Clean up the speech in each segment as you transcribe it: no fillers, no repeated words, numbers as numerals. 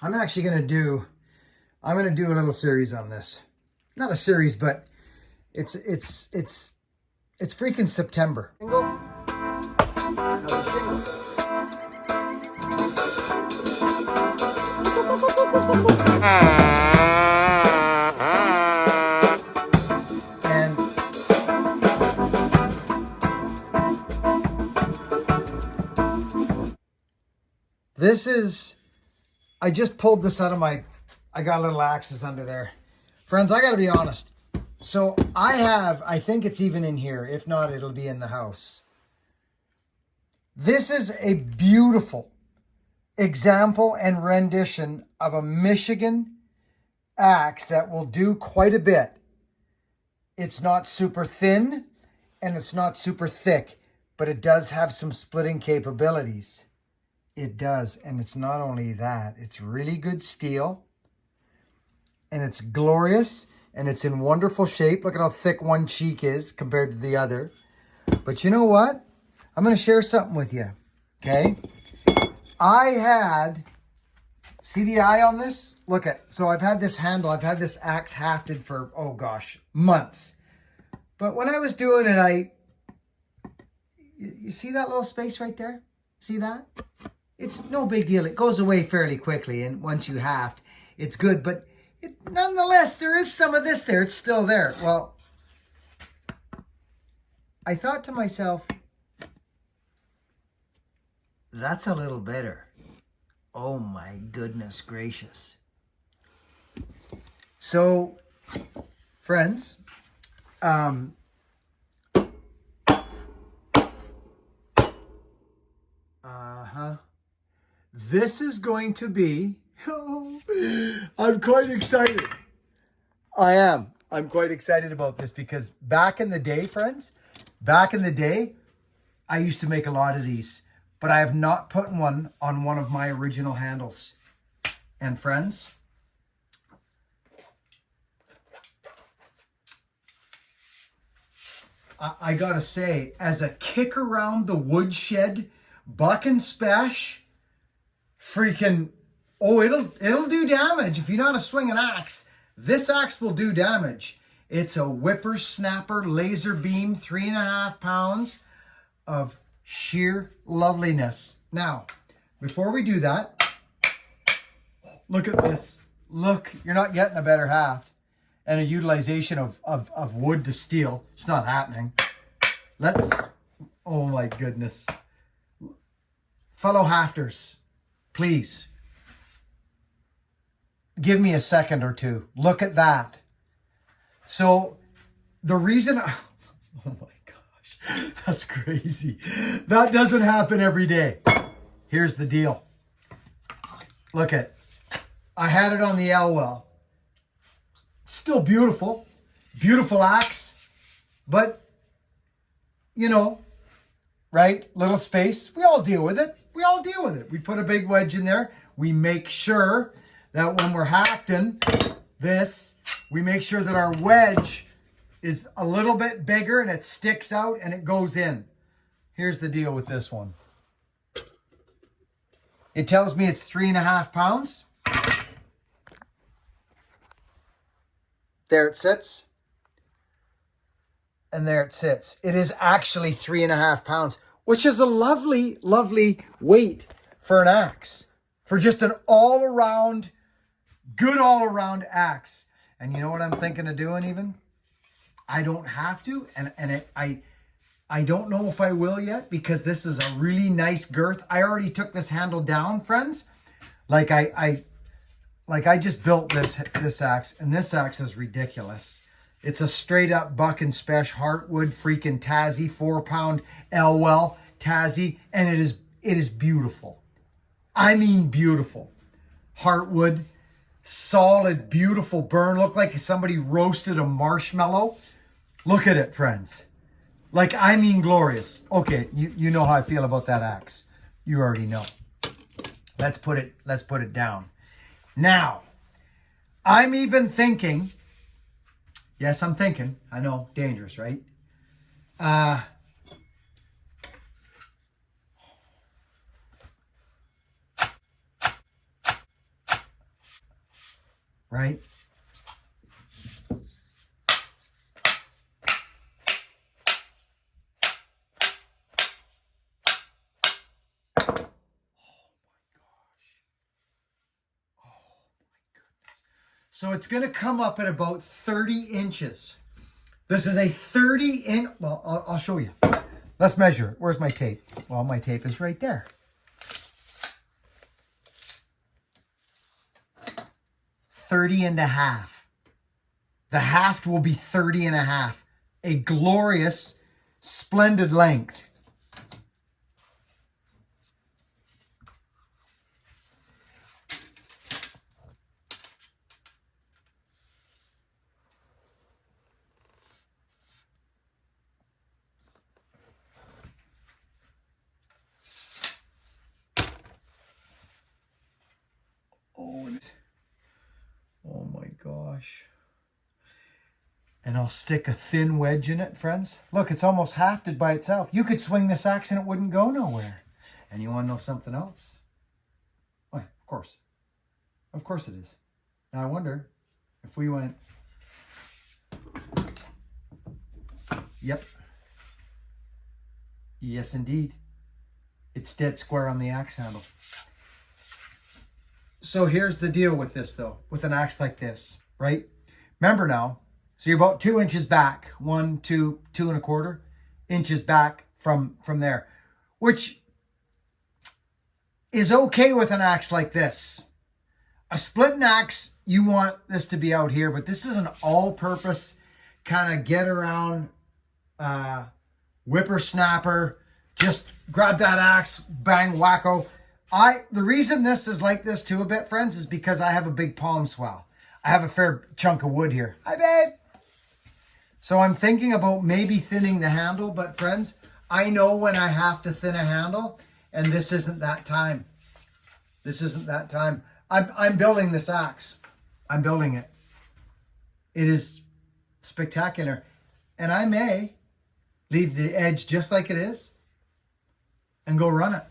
I'm actually going to do, I'm going to do a little series on this. Not a series, but it's freaking September. And this is, I just pulled this out of my, I got little axes under there. Friends, I got to be honest. So I think it's even in here. If not, it'll be in the house. This is a beautiful example and rendition of a Michigan axe that will do quite a bit. It's not super thin and it's not super thick, but it does have some splitting capabilities. It does. And it's not only that, it's really good steel and it's glorious and it's in wonderful shape. Look at how thick one cheek is compared to the other. But you know what? I'm going to share something with you. Okay. I had, see the eye on this? Look at, so I've had this handle, I've had this axe hafted for, oh gosh, months. But when I was doing it, you see that little space right there? See that? It's no big deal. It goes away fairly quickly. And once you haft, it's good. But nonetheless, there is some of this there. It's still there. Well, I thought to myself, that's a little better. Oh my goodness gracious. So, friends, this is going to be, oh, I'm quite excited. I am. I'm quite excited about this because back in the day, friends, back in the day, I used to make a lot of these, but I have not put one on one of my original handles. And friends, I gotta say, as a kick around the woodshed, buck and spash, freaking, oh, it'll do damage. If you know how to swing an axe, this axe will do damage. It's a whippersnapper laser beam, 3.5 pounds of sheer loveliness. Now, before we do that, look at this. Look, you're not getting a better haft and a utilization of wood to steel. It's not happening. Let's, oh my goodness. Fellow hafters, please, give me a second or two. Look at that. So the reason, oh my gosh, that's crazy. That doesn't happen every day. Here's the deal. Look at, I had it on the Elwell. Still beautiful, beautiful axe, but you know, right? Little space. We all deal with it. We all deal with it. We put a big wedge in there. We make sure that when we're hafting this, we make sure that our wedge is a little bit bigger and it sticks out and it goes in. Here's the deal with this one. It tells me it's 3.5 pounds. There it sits. And there it sits. It is actually 3.5 pounds, which is a lovely, lovely weight for an axe. For just an all-around, good all-around axe. And you know what I'm thinking of doing even? I don't have to, I don't know if I will yet because this is a really nice girth. I already took this handle down, friends. Like I just built this axe, and this axe is ridiculous. It's a straight up buck and spesh heartwood freaking Tassie, 4-pound Elwell Tassie, and it is beautiful. I mean beautiful. Heartwood, solid, beautiful burn. Looked like somebody roasted a marshmallow. Look at it, friends. Like, I mean glorious. Okay, you know how I feel about that axe. You already know. Let's put it down. Now, I'm even thinking, yes, I'm thinking, I know, dangerous, right? right? So it's going to come up at about 30 inches. This is a 30-inch, well, I'll show you. Let's measure it. Where's my tape? Well, my tape is right there. 30 and a half. The haft will be 30 and a half. A glorious, splendid length. Oh my gosh. And I'll stick a thin wedge in it, friends. Look, it's almost hafted by itself. You could swing this axe and it wouldn't go nowhere. And you want to know something else? Why, of course. Of course it is. Now I wonder if we went... Yep. Yes, indeed. It's dead square on the axe handle. So here's the deal with this, though, with an axe like this, right? Remember now, so you're about 2 inches back, 1, 2, 2.25 inches back from there, which is okay with an axe like this. A splitting axe, you want this to be out here, but this is an all-purpose kind of get around whippersnapper. Just grab that axe, bang, wacko. The reason this is like this too a bit, friends, is because I have a big palm swell. I have a fair chunk of wood here. Hi, babe. So I'm thinking about maybe thinning the handle, but friends, I know when I have to thin a handle, and this isn't that time. This isn't that time. I'm building this axe. I'm building it. It is spectacular. And I may leave the edge just like it is and go run it.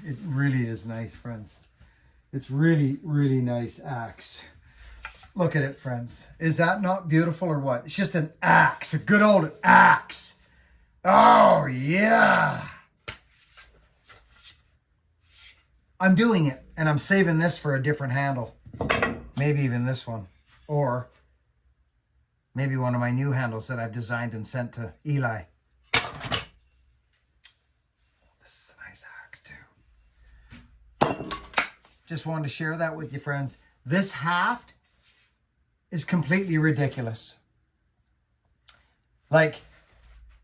It really is nice, friends. It's really, really nice axe. Look at it, friends. Is that not beautiful or what? It's just an axe, a good old axe. Oh, yeah. I'm doing it, and I'm saving this for a different handle. Maybe even this one. Or maybe one of my new handles that I've designed and sent to Eli. Just wanted to share that with you, friends. This haft is completely ridiculous. Like,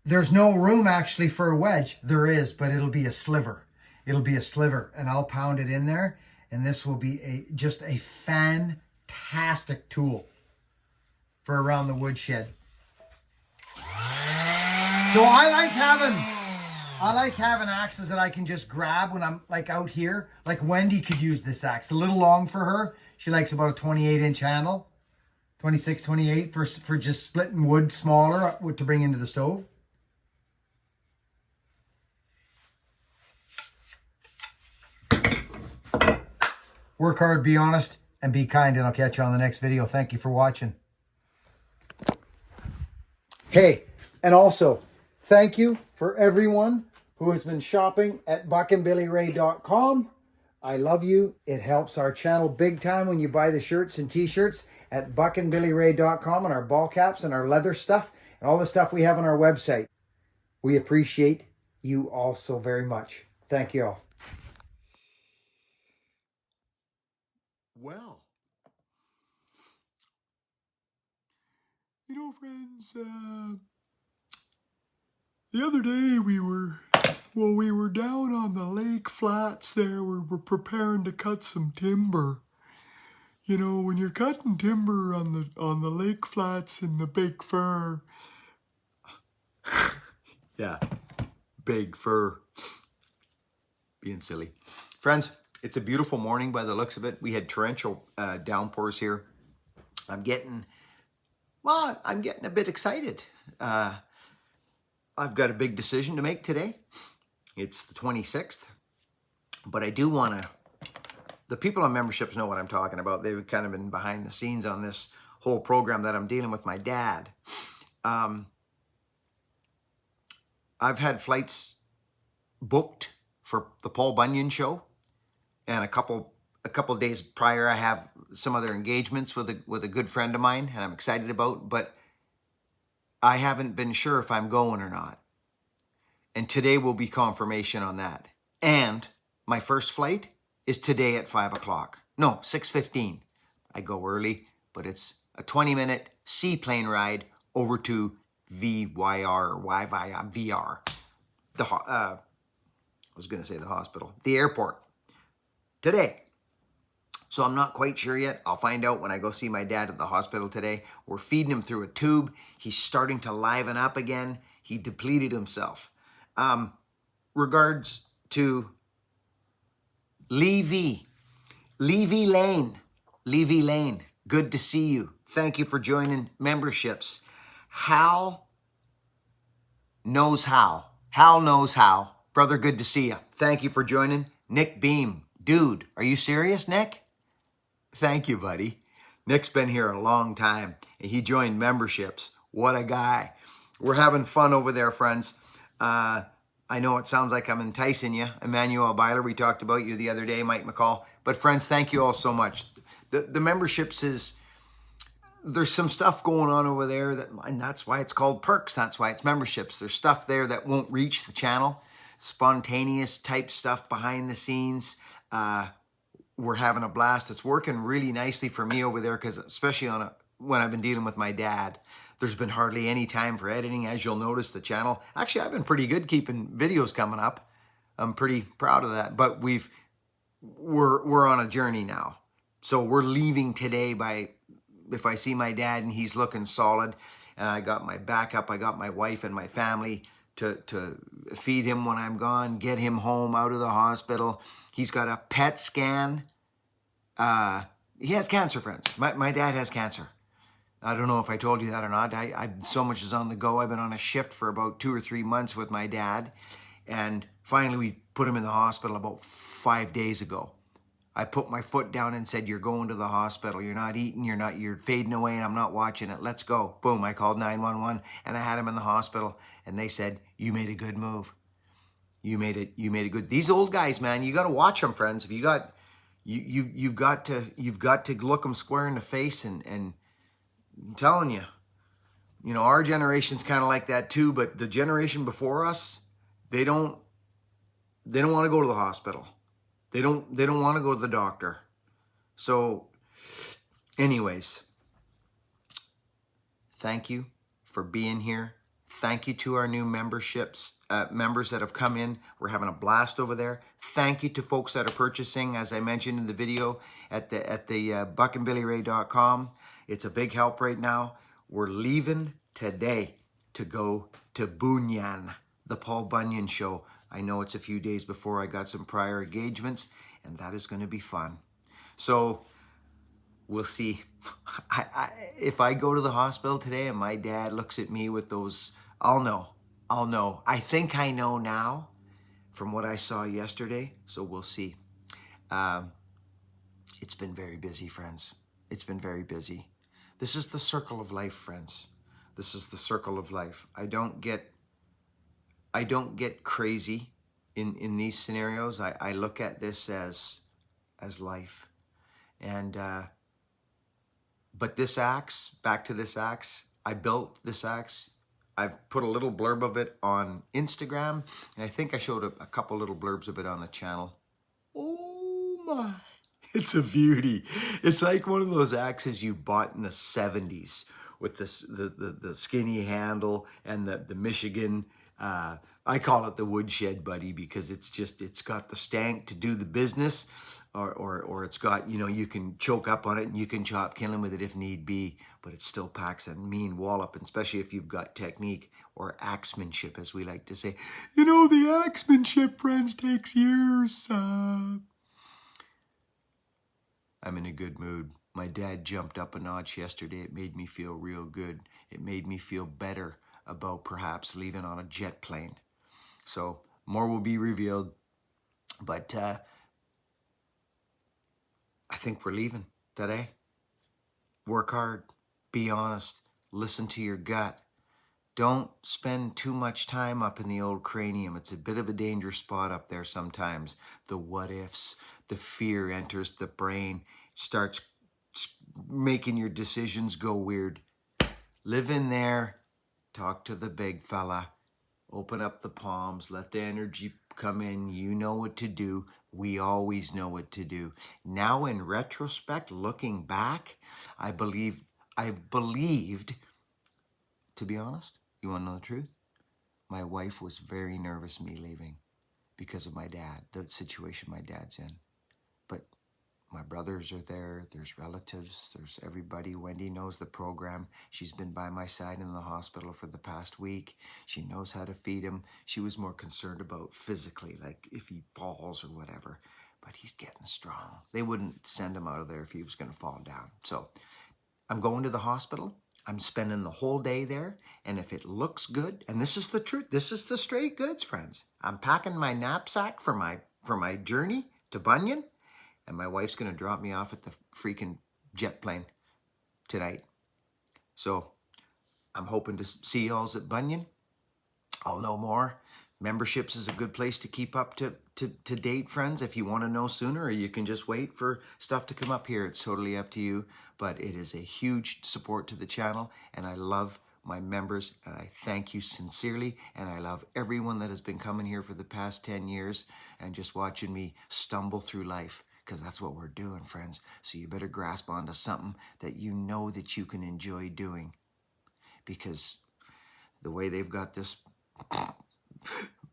there's no room actually for a wedge. There is, but it'll be a sliver. It'll be a sliver, and I'll pound it in there, and this will be just a fantastic tool for around the woodshed. So I like having axes that I can just grab when I'm like out here. Like Wendy could use this axe. A little long for her. She likes about a 28-inch handle. 26, 28 for just splitting wood smaller to bring into the stove. Work hard, be honest, and be kind, and I'll catch you on the next video. Thank you for watching. Hey, and also, thank you for everyone who has been shopping at buckandbillyray.com. I love you. It helps our channel big time when you buy the shirts and t-shirts at buckandbillyray.com and our ball caps and our leather stuff and all the stuff we have on our website. We appreciate you all so very much. Thank you all. Well, you know, friends, The other day we were down on the lake flats there. We were preparing to cut some timber. You know, when you're cutting timber on the lake flats in the Big Fir. Yeah, Big Fir. Being silly. Friends, it's a beautiful morning by the looks of it. We had torrential downpours here. I'm getting a bit excited. I've got a big decision to make today. It's the 26th, but I do want to, the people on memberships know what I'm talking about. They've kind of been behind the scenes on this whole program that I'm dealing with my dad. I've had flights booked for the Paul Bunyan show, and a couple days prior I have some other engagements with a good friend of mine, and I'm excited about, but I haven't been sure if I'm going or not. And today will be confirmation on that. And my first flight is today at 5 o'clock. No, 6:15. I go early, but it's a 20-minute seaplane ride over to VYR or VR. I was going to say the hospital. The airport. Today. So I'm not quite sure yet. I'll find out when I go see my dad at the hospital today. We're feeding him through a tube. He's starting to liven up again. He depleted himself. Regards to Levy Lane. Good to see you. Thank you for joining memberships. Hal knows how. Brother, good to see you. Thank you for joining. Nick Beam. Dude, are you serious, Nick? Thank you, buddy. Nick's been here a long time, and he joined memberships. What a guy. We're having fun over there, friends. I know it sounds like I'm enticing you. Emmanuel Byler, we talked about you the other day, Mike McCall. But friends, thank you all so much. The memberships there's some stuff going on over there, and that's why it's called perks. That's why it's memberships. There's stuff there that won't reach the channel. Spontaneous type stuff behind the scenes. We're having a blast. It's working really nicely for me over there, because especially when I've been dealing with my dad, there's been hardly any time for editing. As you'll notice, the channel, actually, I've been pretty good keeping videos coming up. I'm pretty proud of that. But we're on a journey now. So we're leaving today if I see my dad and he's looking solid, and I got my backup, I got my wife and my family to feed him when I'm gone, get him home out of the hospital. He's got a PET scan. He has cancer, friends. My dad has cancer. I don't know if I told you that or not. So much is on the go. I've been on a shift for about 2 or 3 months with my dad. And finally, we put him in the hospital about 5 days ago. I put my foot down and said, you're going to the hospital. You're not eating. You're fading away, and I'm not watching it. Let's go. Boom. I called 911, and I had him in the hospital. And they said, you made a good move. You made a good. These old guys, man, you got to watch them, friends. If you got, you've got to look them square in the face, and I'm telling you, our generation's kind of like that too. But the generation before us, they don't want to go to the hospital. They don't want to go to the doctor. So, anyways, thank you for being here. Thank you to our new members that have come in. We're having a blast over there. Thank you to folks that are purchasing, as I mentioned in the video, at the buckandbillyray.com. It's a big help right now. We're leaving today to go to Bunyan, the Paul Bunyan show. I know it's a few days before I got some prior engagements, and that is going to be fun. So we'll see. If I go to the hospital today and my dad looks at me with those, I'll know. I think I know now from what I saw yesterday, so we'll see. It's been very busy, friends. It's been very busy. This is the circle of life, friends. This is the circle of life. I don't get crazy in these scenarios. I look at this as life. And but this axe, back to this axe, I built this axe. I've put a little blurb of it on Instagram, and I think I showed a couple little blurbs of it on the channel. Oh my, it's a beauty. It's like one of those axes you bought in the 70s with the skinny handle and the Michigan I call it the woodshed buddy because it's got the stank to do the business, or it's got, you can choke up on it and you can chop kindling with it if need be, but it still packs a mean wallop, and especially if you've got technique or axemanship, as we like to say. The axemanship, friends, takes years. I'm in a good mood. My dad jumped up a notch yesterday. It made me feel real good. It made me feel better about perhaps leaving on a jet plane. So more will be revealed, but I think we're leaving today. Work hard, be honest, listen to your gut. Don't spend too much time up in the old cranium. It's a bit of a dangerous spot up there sometimes. The what ifs, the fear enters the brain, starts making your decisions go weird. Live in there, talk to the big fella, open up the palms, let the energy come in. You know what to do. We always know what to do. Now in retrospect, looking back, I've believed, to be honest, you want to know the truth? My wife was very nervous me leaving because of my dad, the situation my dad's in. But my brothers are there, there's relatives, there's everybody. Wendy knows the program. She's been by my side in the hospital for the past week. She knows how to feed him. She was more concerned about physically, like if he falls or whatever. But he's getting strong. They wouldn't send him out of there if he was going to fall down. So I'm going to the hospital. I'm spending the whole day there. And if it looks good, and this is the truth, this is the straight goods, friends. I'm packing my knapsack for my journey to Bunyan. And my wife's going to drop me off at the freaking jet plane tonight. So I'm hoping to see y'all at Bunyan. I'll know more. Memberships is a good place to keep up to date, friends. If you want to know sooner, or you can just wait for stuff to come up here. It's totally up to you. But it is a huge support to the channel. And I love my members. And I thank you sincerely. And I love everyone that has been coming here for the past 10 years and just watching me stumble through life. Because that's what we're doing, friends. So you better grasp onto something that you know that you can enjoy doing. Because the way they've got this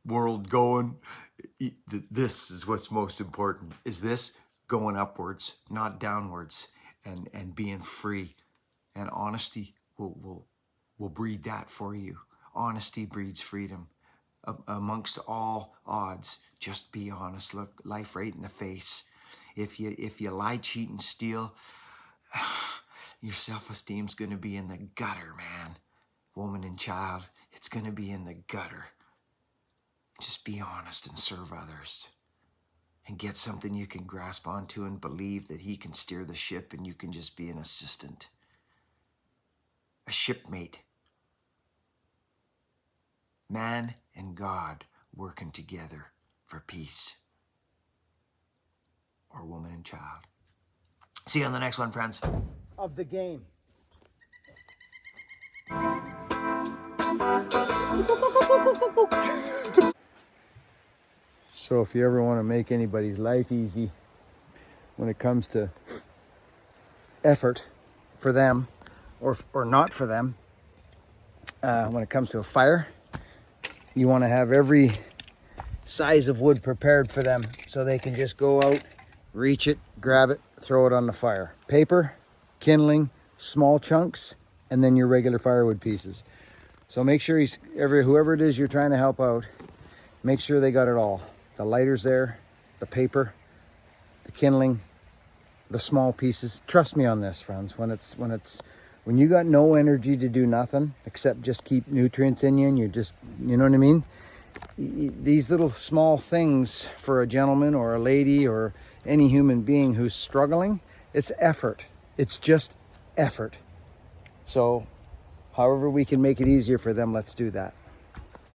world going, this is what's most important. Is this going upwards, not downwards, and being free. And honesty will breed that for you. Honesty breeds freedom. Amongst all odds, just be honest. Look life right in the face. If you lie, cheat, and steal, your self-esteem's going to be in the gutter, man. Woman and child, it's going to be in the gutter. Just be honest and serve others. And get something you can grasp onto and believe that he can steer the ship and you can just be an assistant. A shipmate. Man and God working together for peace. Or woman and child. See you on the next one, friends. Of the game. So if you ever want to make anybody's life easy when it comes to effort for them or not for them, when it comes to a fire, you want to have every size of wood prepared for them so they can just go out, reach it, grab it, throw it on the fire. Paper, kindling, small chunks, and then your regular firewood pieces. So make sure whoever it is you're trying to help out, make sure they got it all. The lighter's there, the paper, the kindling, the small pieces. Trust me on this, friends. When you got no energy to do nothing except just keep nutrients in you, and you know what I mean? These little small things for a gentleman or a lady or any human being who's struggling, it's effort. It's just effort. So however we can make it easier for them, let's do that.